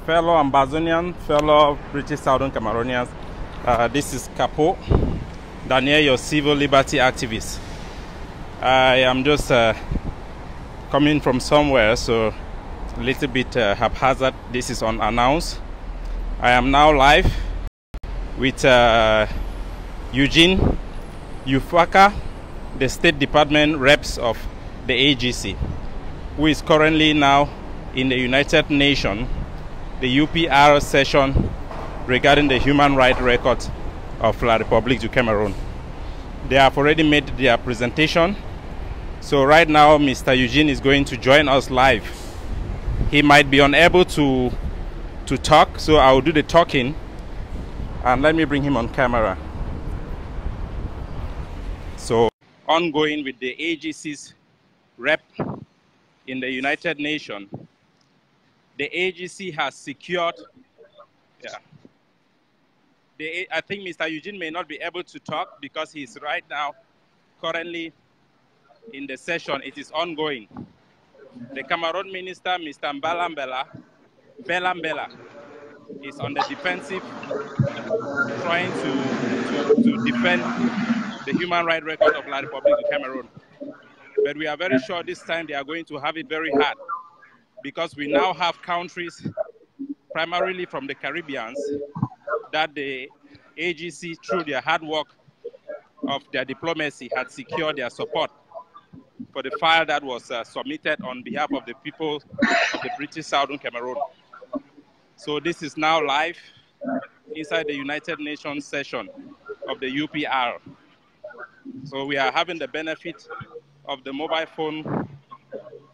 fellow Ambazonian, fellow British Southern Cameroonians. This is Capo, Daniel, your civil liberty activist. I am just coming from somewhere, so a little bit haphazard. This is unannounced. I am now live with Eugene Ufaka, the State Department reps of the AGC, who is currently now in the United Nations, the UPR session regarding the human rights record of La République du Cameroon. They have already made their presentation. So right now, Mr. Eugene is going to join us live. He might be unable to talk, so I will do the talking. And let me bring him on camera. So, ongoing with the AGC's rep in the United Nations, the AGC has secured, I think Mr. Eugene may not be able to talk because he's right now currently in the session. It is ongoing. The Cameroon minister, Mr. Mbela, is on the defensive, trying to defend the human rights record of La République du Cameroon. But we are very sure this time they are going to have it very hard, because we now have countries, primarily from the Caribbean, that the AGC, through their hard work of their diplomacy, had secured their support for the file that was submitted on behalf of the people of the British Southern Cameroon. So this is now live inside the United Nations session of the UPR. So we are having the benefit of the mobile phone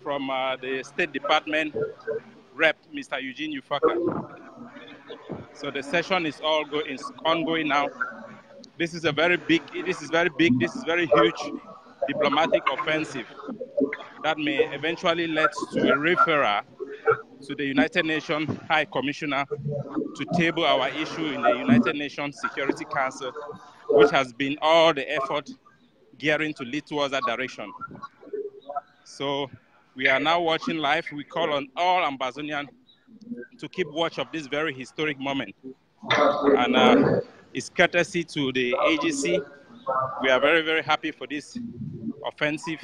from the State Department rep, Mr. Eugene Ufaka. So the session is ongoing now. This is very big, this is very huge diplomatic offensive that may eventually lead to a referral to the United Nations High Commissioner to table our issue in the United Nations Security Council, which has been all the effort gearing to lead towards that direction. So we are now watching live. We call on all Ambazonians to keep watch of this very historic moment. And it's courtesy to the AGC. We are very, very happy for this offensive.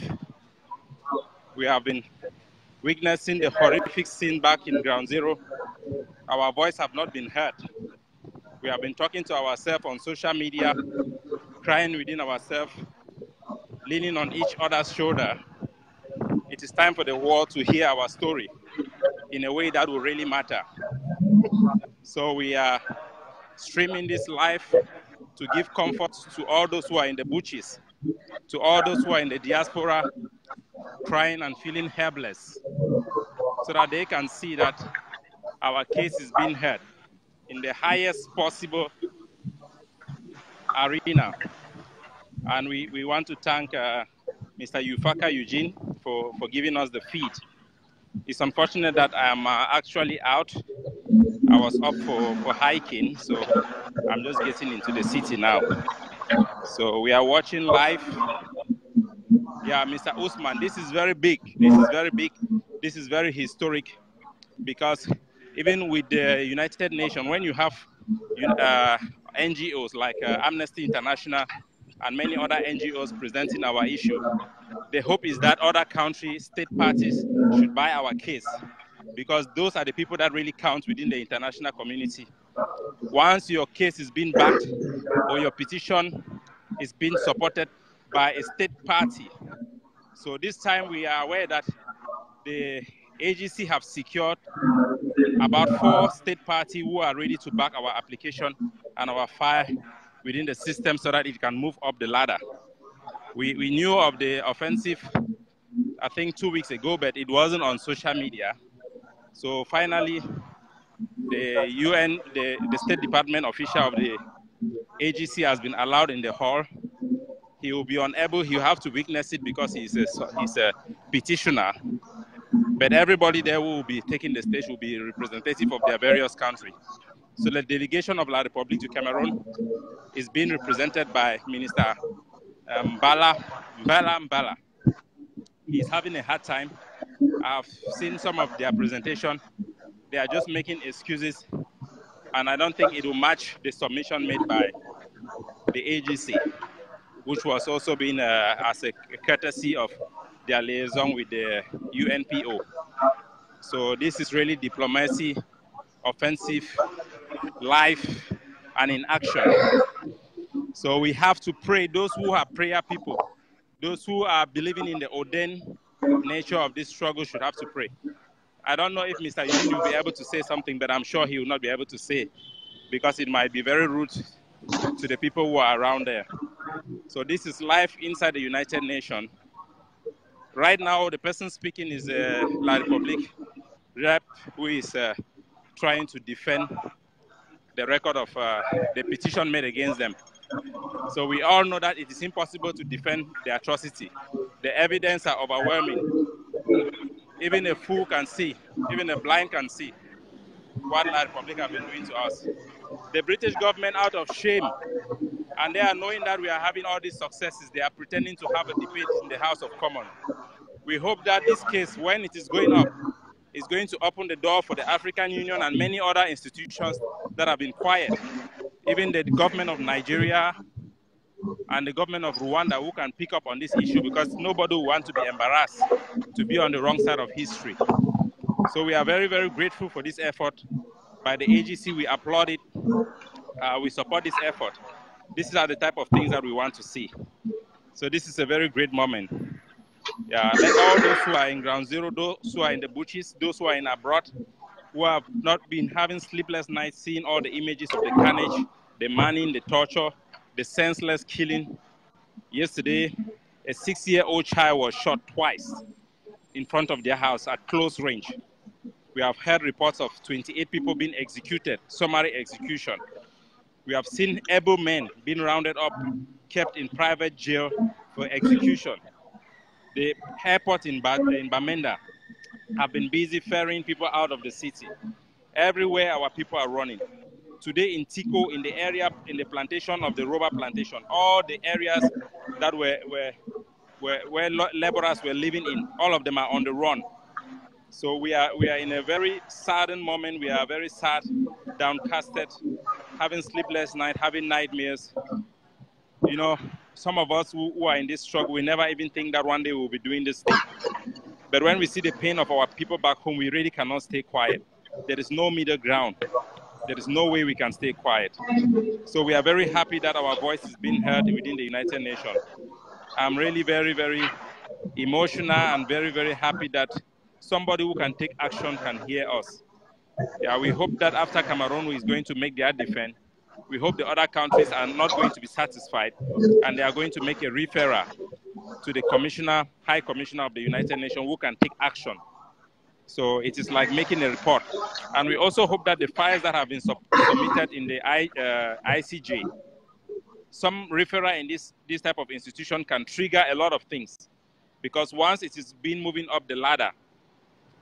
We have been witnessing the horrific scene back in Ground Zero. Our voice have not been heard. We have been talking to ourselves on social media, crying within ourselves, leaning on each other's shoulder. It is time for the world to hear our story in a way that will really matter. So we are streaming this live to give comfort to all those who are in the bushes, to all those who are in the diaspora, crying and feeling helpless, so that they can see that our case is being heard in the highest possible arena. And we want to thank Mr. Ufaka Eugene for giving us the feed. It's unfortunate that I am actually out. I was up for hiking, so I'm just getting into the city now. So we are watching live. Yeah, Mr. Usman, this is very big. This is very big. This is very historic, because even with the United Nations, when you have NGOs like Amnesty International and many other NGOs presenting our issue, the hope is that other countries, state parties, should buy our case, because those are the people that really count within the international community. Once your case is being backed or your petition is being supported by a state party. So this time we are aware that the AGC have secured about 4 state parties who are ready to back our application and our file within the system so that it can move up the ladder. We knew of the offensive, I think 2 weeks ago, but it wasn't on social media. So finally, the UN, the State Department official of the AGC has been allowed in the hall. He will be unable, he'll have to witness it because he's a petitioner. But everybody there who will be taking the stage will be representative of their various countries. So the delegation of La République du Cameroon is being represented by Minister Mbala. He's having a hard time. I've seen some of their presentation. They are just making excuses, and I don't think it will match the submission made by the AGC, which was also being as a courtesy of their liaison with the UNPO. So this is really diplomacy, offensive, live, and in action. So we have to pray. Those who are prayer people, those who are believing in the ordained nature of this struggle should have to pray. I don't know if Mr. Eugene will be able to say something, but I'm sure he will not be able to say, because it might be very rude to the people who are around there. So this is live inside the United Nations. Right now, the person speaking is La Republique rep, who is trying to defend the record of the petition made against them. So we all know that it is impossible to defend the atrocity. The evidence are overwhelming. Even a fool can see, even a blind can see what La Republique have been doing to us. The British government, out of shame, and they are knowing that we are having all these successes, they are pretending to have a debate in the House of Commons. We hope that this case, when it is going up, is going to open the door for the African Union and many other institutions that have been quiet. Even the government of Nigeria and the government of Rwanda, who can pick up on this issue, because nobody will want to be embarrassed to be on the wrong side of history. So we are very, very grateful for this effort by the AGC. We applaud it. We support this effort. These are the type of things that we want to see. So this is a very great moment. Yeah, let all those who are in ground zero, those who are in the bushes, those who are in abroad, who have not been having sleepless nights, seeing all the images of the carnage, the manning, the torture, the senseless killing. Yesterday, a 6-year-old child was shot twice in front of their house at close range. We have heard reports of 28 people being executed, summary execution. We have seen able men being rounded up, kept in private jail for execution. The airport in Bamenda have been busy ferrying people out of the city. Everywhere our people are running. Today in Tico, in the area, in the plantation of the rubber plantation, all the areas that where laborers were living in, all of them are on the run. So we are in a very saddened moment. We are very sad, downcasted, having sleepless nights, having nightmares. You know, some of us who are in this struggle, we never even think that one day we'll be doing this thing. But when we see the pain of our people back home, we really cannot stay quiet. There is no middle ground. There is no way we can stay quiet. So we are very happy that our voice is being heard within the United Nations. I'm really very, very emotional and very, very happy that somebody who can take action can hear us. Yeah, we hope that after Cameroon is going to make their defense, we hope the other countries are not going to be satisfied and they are going to make a referral to the commissioner, High Commissioner of the United Nations, who can take action. So it is like making a report. And we also hope that the files that have been submitted in the ICJ, some referral in this type of institution can trigger a lot of things. Because once it is being moving up the ladder,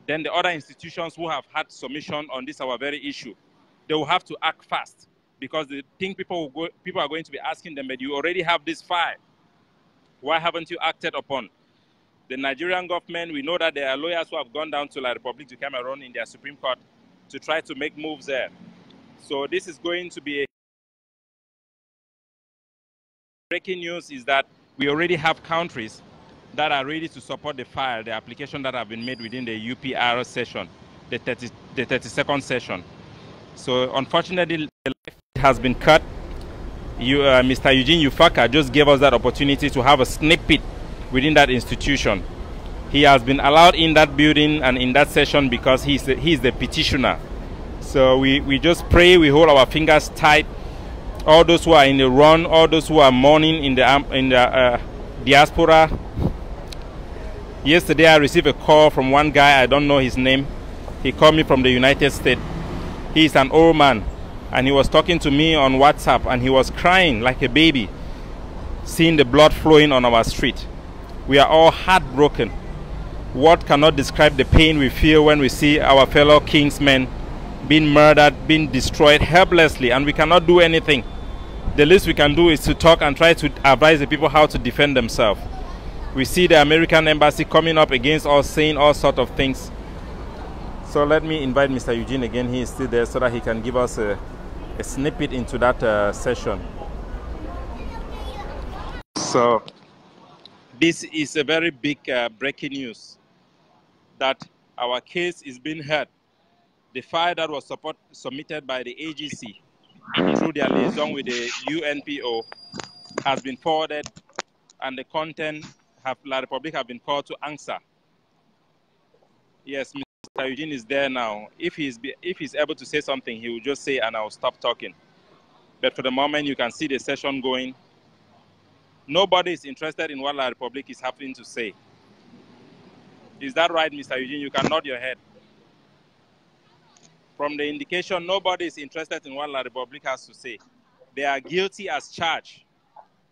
then the other institutions who have had submission on this our very issue, they will have to act fast. Because they think people are going to be asking them, but you already have this file. Why haven't you acted upon? The Nigerian government, we know that there are lawyers who have gone down to La Republique du Cameroon in their Supreme Court to try to make moves there. So this is going to be a breaking news is that we already have countries that are ready to support the file, the application that have been made within the UPR session, the 32nd session. So unfortunately, the life has been cut. Mr. Eugene Ufaka just gave us that opportunity to have a snippet within that institution. He has been allowed in that building and in that session because he's the petitioner. So we just pray, we hold our fingers tight. All those who are in the run, all those who are mourning in the diaspora. Yesterday I received a call from one guy, I don't know his name. He called me from the United States. He's an old man and he was talking to me on WhatsApp and he was crying like a baby, seeing the blood flowing on our street. We are all heartbroken. What cannot describe the pain we feel when we see our fellow kingsmen being murdered, being destroyed helplessly, and we cannot do anything. The least we can do is to talk and try to advise the people how to defend themselves. We see the American embassy coming up against us, saying all sorts of things. So let me invite Mr. Eugene again. He is still there so that he can give us a snippet into that session. So this is a very big breaking news that our case is being heard. The file that was submitted by the AGC through their liaison with the UNPO has been forwarded, and the content La Republic have been called to answer. Yes, Mr. Eugene is there now. If he's able to say something, he will just say, and I'll stop talking. But for the moment, you can see the session going. Nobody is interested in what La Republic is having to say. Is that right, Mr. Eugene? You can nod your head. From the indication, nobody is interested in what La Republic has to say. They are guilty as charged.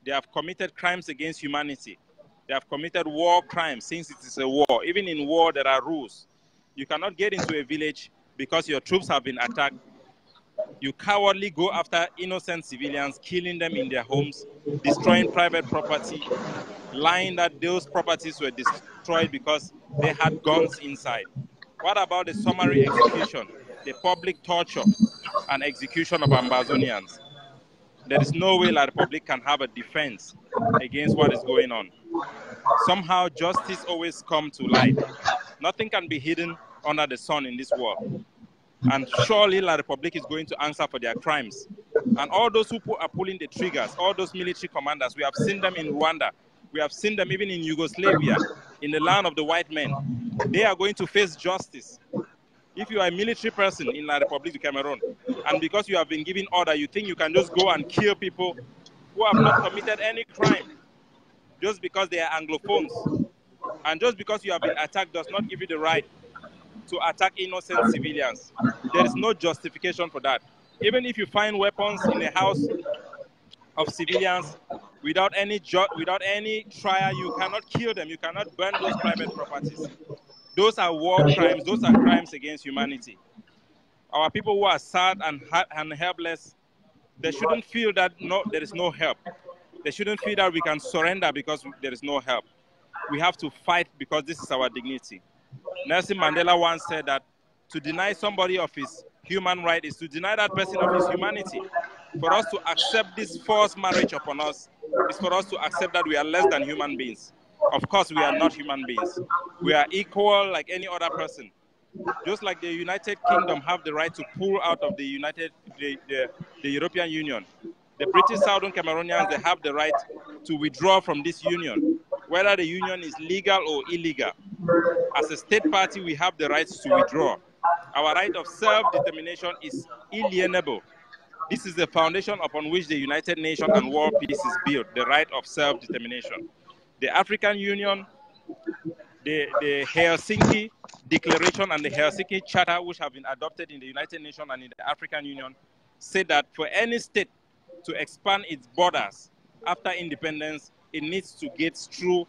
They have committed crimes against humanity. They have committed war crimes since it is a war. Even in war, there are rules. You cannot get into a village because your troops have been attacked. You cowardly go after innocent civilians, killing them in their homes, destroying private property, lying that those properties were destroyed because they had guns inside. What about the summary execution, the public torture and execution of Ambazonians? There is no way La Republic can have a defense against what is going on. Somehow justice always comes to light. Nothing can be hidden under the sun in this world. And surely La Republic is going to answer for their crimes. And all those who are pulling the triggers, all those military commanders, we have seen them in Rwanda. We have seen them even in Yugoslavia, in the land of the white men. They are going to face justice. If you are a military person in La Republic du Cameroon, and because you have been given order, you think you can just go and kill people who have not committed any crime just because they are Anglophones. And just because you have been attacked does not give you the right to attack innocent civilians. There is no justification for that. Even if you find weapons in the house of civilians without any trial, you cannot kill them. You cannot burn those private properties. Those are war crimes. Those are crimes against humanity. Our people who are sad and helpless, they shouldn't feel that there is no help. They shouldn't feel that we can surrender because there is no help. We have to fight because this is our dignity. Nelson Mandela once said that to deny somebody of his human right is to deny that person of his humanity. For us to accept this forced marriage upon us is for us to accept that we are less than human beings. Of course, we are not human beings. We are equal like any other person. Just like the United Kingdom have the right to pull out of the European Union, the British Southern Cameroonians, they have the right to withdraw from this union, whether the union is legal or illegal. As a state party, we have the right to withdraw. Our right of self-determination is inalienable. This is the foundation upon which the United Nations and world peace is built, the right of self-determination. The African Union, the Helsinki Declaration and the Helsinki Charter, which have been adopted in the United Nations and in the African Union, say that for any state to expand its borders after independence, it needs to get through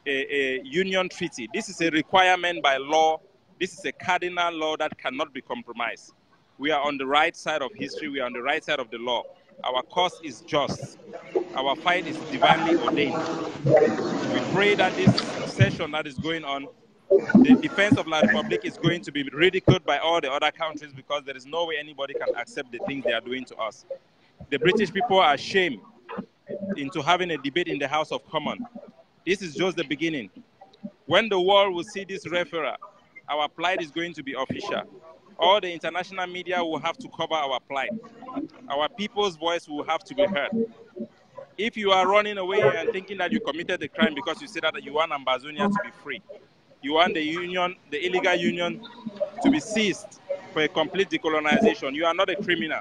a union treaty. This is a requirement by law. This is a cardinal law that cannot be compromised. We are on the right side of history. We are on the right side of the law. Our cause is just. Our fight is divinely ordained. We pray that this session that is going on, the defense of La Republic is going to be ridiculed by all the other countries because there is no way anybody can accept the things they are doing to us. The British people are ashamed into having a debate in the House of Commons. This is just the beginning. When the world will see this referral, our plight is going to be official. All the international media will have to cover our plight. Our people's voice will have to be heard. If you are running away and thinking that you committed the crime because you said that you want Ambazonia to be free, you want the union, the illegal union, to be seized for a complete decolonization, you are not a criminal.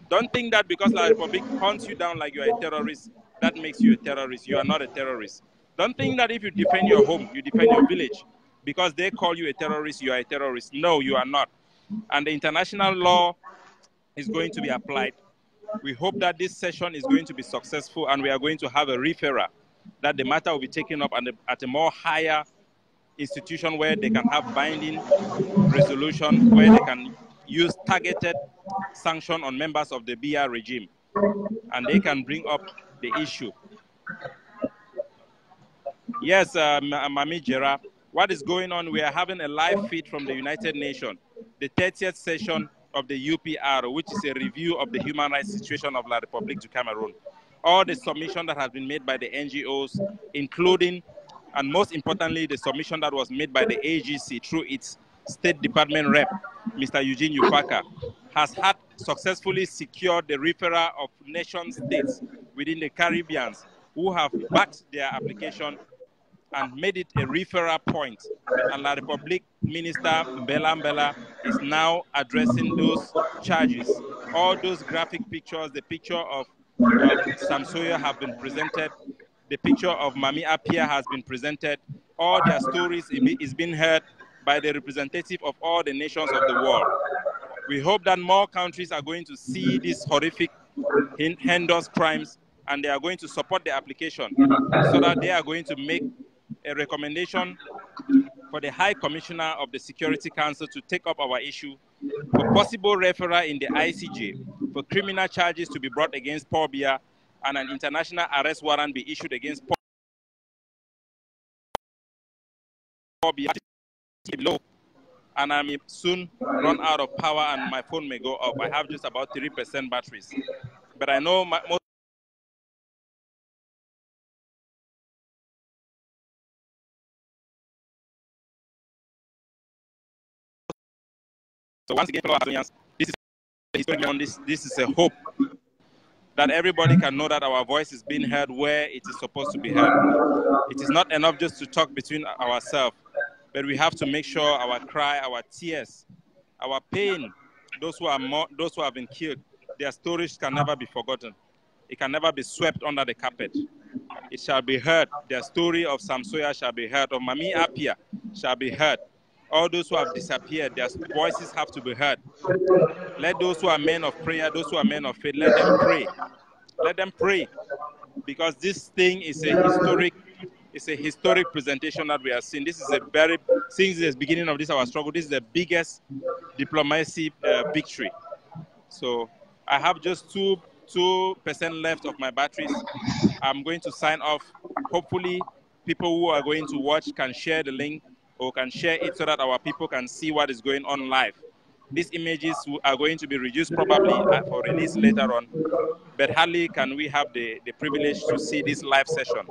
Don't think that because La Republic hunts you down like you are a terrorist, that makes you a terrorist. You are not a terrorist. Don't think that if you defend your home, you defend your village, because they call you a terrorist, you are a terrorist. No, you are not. And the international law is going to be applied. We hope that this session is going to be successful and we are going to have a referral, that the matter will be taken up at a more higher institution where they can have binding resolution, where they can use targeted sanction on members of the BR regime, and they can bring up the issue. Yes, Mami Jera, What is going on? We are having a live feed from the United Nations, the 30th session of the UPR, which is a review of the human rights situation of La République du Cameroon. All the submission that has been made by the NGOs, including, and most importantly, the submission that was made by the AGC through its State Department rep, Mr. Eugene Ufaka, has had successfully secured the referral of nation states within the Caribbean who have backed their application and made it a referral point. And La République Minister Mbela is now addressing those charges. All those graphic pictures, the picture of Samsoya have been presented, the picture of Mami Apia has been presented, all their stories is being heard by the representative of all the nations of the world. We hope that more countries are going to see these horrific, heinous crimes, and they are going to support the application so that they are going to make a recommendation for the High Commissioner of the Security Council to take up our issue for possible referral in the ICJ, for criminal charges to be brought against Paul Biya, and an international arrest warrant be issued against Paul Biya. And I may soon run out of power and my phone may go off. I have just about 3% batteries. But I know most. So once again, fellow Amazonians, this is a historic on this is a hope that everybody can know that our voice is being heard where it is supposed to be heard. It is not enough just to talk between ourselves, but we have to make sure our cry, our tears, our pain, those who have been killed, their stories can never be forgotten. It can never be swept under the carpet. It shall be heard. Their story of Samsoya shall be heard, of Mami Apia shall be heard. All those who have disappeared, their voices have to be heard. Let those who are men of prayer, those who are men of faith, let them pray. Let them pray, because this thing is a historic presentation that we are seeing. This is a very, since the beginning of our struggle, this is the biggest diplomacy victory. So I have just 2% left of my batteries. I'm going to sign off. Hopefully, people who are going to watch can share the link or can share it so that our people can see what is going on live. These images are going to be reduced probably for release later on, but hardly can we have the privilege to see this live session.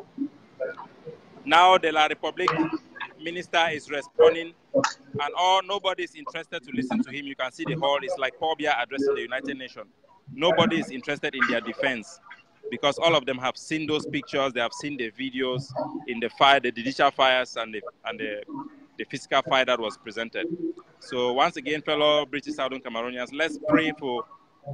Now the La République minister is responding, and nobody is interested to listen to him. You can see the hall is like Paul Biya addressing the United Nations. Nobody is interested in their defense, because all of them have seen those pictures, they have seen the videos in the fire, the digital fires and the physical fire that was presented. So once again, fellow British Southern Cameroonians, let's pray for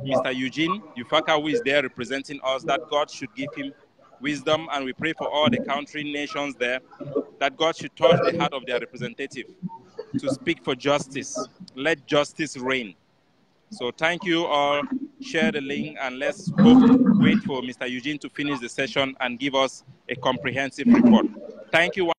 Mr. Eugene Ufaka, who is there representing us, that God should give him wisdom, and we pray for all the country nations there, that God should touch the heart of their representative to speak for justice. Let justice reign. So thank you all. Share the link, and let's wait for Mr. Eugene to finish the session and give us a comprehensive report. Thank you.